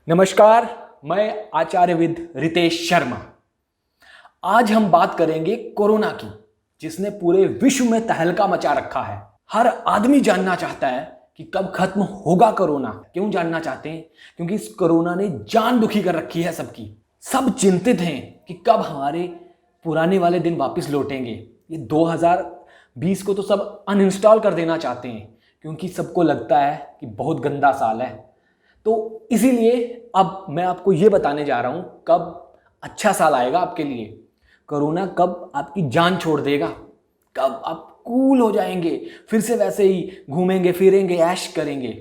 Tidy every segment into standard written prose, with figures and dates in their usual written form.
नमस्कार, मैं आचार्यविद रितेश शर्मा। आज हम बात करेंगे कोरोना की, जिसने पूरे विश्व में तहलका मचा रखा है। हर आदमी जानना चाहता है कि कब खत्म होगा कोरोना। क्यों जानना चाहते हैं? क्योंकि इस कोरोना ने जान दुखी कर रखी है सबकी। सब चिंतित हैं कि कब हमारे पुराने वाले दिन वापस लौटेंगे। ये 2020 को तो सब अनइंस्टॉल कर देना चाहते हैं, क्योंकि सबको लगता है कि बहुत गंदा साल है। तो इसीलिए अब मैं आपको ये बताने जा रहा हूं कब अच्छा साल आएगा आपके लिए। कोरोना कब आपकी जान छोड़ देगा, कब आप कूल हो जाएंगे, फिर से वैसे ही घूमेंगे फिरेंगे, ऐश करेंगे।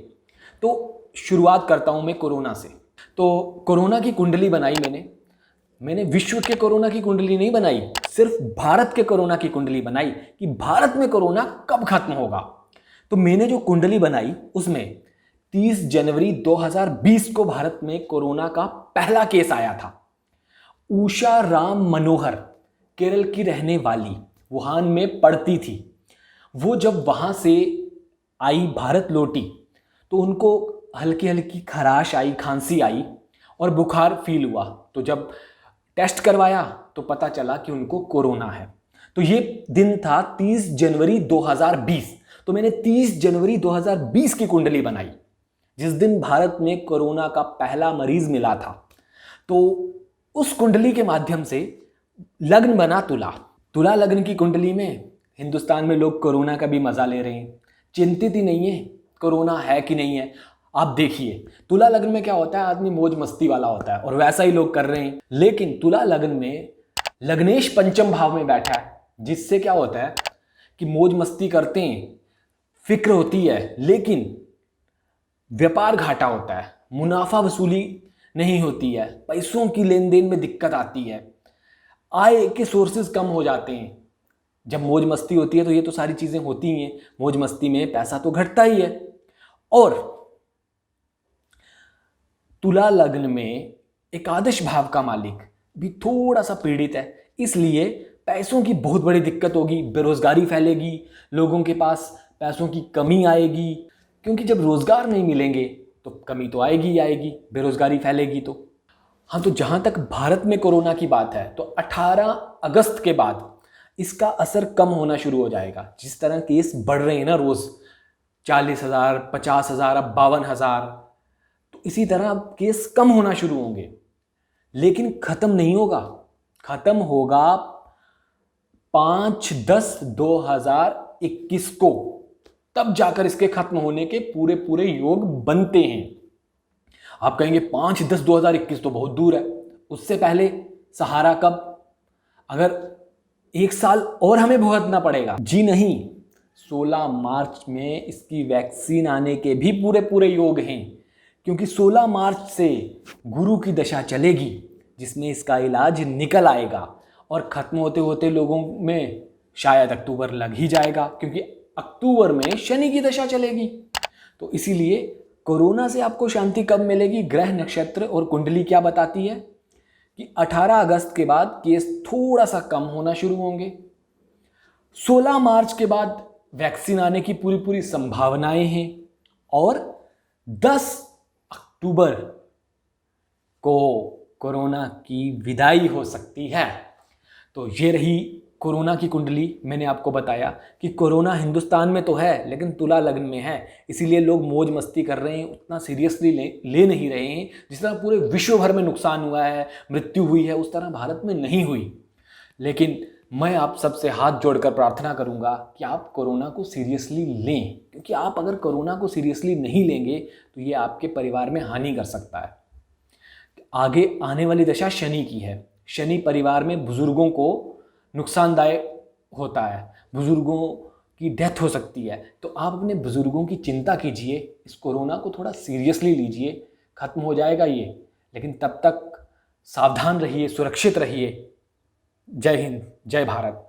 तो शुरुआत करता हूं मैं कोरोना से। तो कोरोना की कुंडली बनाई मैंने विश्व के कोरोना की कुंडली नहीं बनाई, सिर्फ भारत के कोरोना की कुंडली बनाई कि भारत में कोरोना कब खत्म होगा। तो मैंने जो कुंडली बनाई उसमें 30 जनवरी 2020 को भारत में कोरोना का पहला केस आया था। उषा राम मनोहर केरल की रहने वाली, वुहान में पढ़ती थी। वो जब वहां से आई, भारत लौटी, तो उनको हल्की हल्की खराश आई, खांसी आई और बुखार फील हुआ। तो जब टेस्ट करवाया तो पता चला कि उनको कोरोना है। तो ये दिन था 30 जनवरी 2020। तो मैंने 30 जनवरी 2020 की कुंडली बनाई, जिस दिन भारत में कोरोना का पहला मरीज मिला था। तो उस कुंडली के माध्यम से लग्न बना तुला लग्न की कुंडली में हिंदुस्तान में लोग कोरोना का भी मजा ले रहे हैं, चिंतित ही नहीं है कोरोना है कि नहीं है। आप देखिए तुला लग्न में क्या होता है, आदमी मौज मस्ती वाला होता है और वैसा ही लोग कर रहे हैं। लेकिन तुला लग्न में लग्नेश पंचम भाव में बैठा है, जिससे क्या होता है कि मौज मस्ती करते हैं, फिक्र होती है, लेकिन व्यापार घाटा होता है, मुनाफा वसूली नहीं होती है, पैसों की लेन देन में दिक्कत आती है, आय के सोर्सेज कम हो जाते हैं। जब मौज मस्ती होती है तो ये तो सारी चीजें होती ही हैं, मौज मस्ती में पैसा तो घटता ही है। और तुला लग्न में एकादश भाव का मालिक भी थोड़ा सा पीड़ित है, इसलिए पैसों की बहुत बड़ी दिक्कत होगी, बेरोजगारी फैलेगी, लोगों के पास पैसों की कमी आएगी, क्योंकि जब रोजगार नहीं मिलेंगे तो कमी तो आएगी ही आएगी, बेरोजगारी फैलेगी। तो हाँ, तो जहां तक भारत में कोरोना की बात है तो 18 अगस्त के बाद इसका असर कम होना शुरू हो जाएगा। जिस तरह केस बढ़ रहे हैं ना रोज, 40,000, 50,000, अब 52,000, तो इसी तरह अब केस कम होना शुरू होंगे। लेकिन खत्म नहीं होगा, खत्म होगा 5/10/2021 को, तब जाकर इसके खत्म होने के पूरे पूरे योग बनते हैं। आप कहेंगे 5/10/2021 तो बहुत दूर है, उससे पहले सहारा कब? अगर 1 साल और हमें भुगतना पड़ेगा? जी नहीं, 16 मार्च में इसकी वैक्सीन आने के भी पूरे पूरे योग हैं, क्योंकि 16 मार्च से गुरु की दशा चलेगी, जिसमें इसका इलाज निकल आएगा और खत्म होते होते लोगों में शायद अक्टूबर लग ही जाएगा, क्योंकि अक्टूबर में शनि की दशा चलेगी। तो इसीलिए कोरोना से आपको शांति कब मिलेगी? ग्रह, नक्षत्र और कुंडली क्या बताती है कि 18 अगस्त के बाद केस थोड़ा सा कम होना शुरू होंगे। 16 मार्च के बाद वैक्सीन आने की पूरी पूरी संभावनाएं हैं और 10 अक्टूबर को कोरोना की विदाई हो सकती है। तो ये रही कोरोना की कुंडली। मैंने आपको बताया कि कोरोना हिंदुस्तान में तो है, लेकिन तुला लग्न में है, इसीलिए लोग मौज मस्ती कर रहे हैं, उतना सीरियसली ले नहीं रहे हैं। जिस तरह पूरे विश्व भर में नुकसान हुआ है, मृत्यु हुई है, उस तरह भारत में नहीं हुई। लेकिन मैं आप सबसे हाथ जोड़कर प्रार्थना करूंगा कि आप कोरोना को सीरियसली लें, क्योंकि आप अगर कोरोना को सीरियसली नहीं लेंगे तो ये आपके परिवार में हानि कर सकता है। आगे आने वाली दशा शनि की है। शनि परिवार में बुजुर्गों को नुकसानदायक होता है, बुजुर्गों की डेथ हो सकती है। तो आप अपने बुजुर्गों की चिंता कीजिए, इस कोरोना को थोड़ा सीरियसली लीजिए, खत्म हो जाएगा ये, लेकिन तब तक सावधान रहिए, सुरक्षित रहिए। जय हिंद, जय भारत।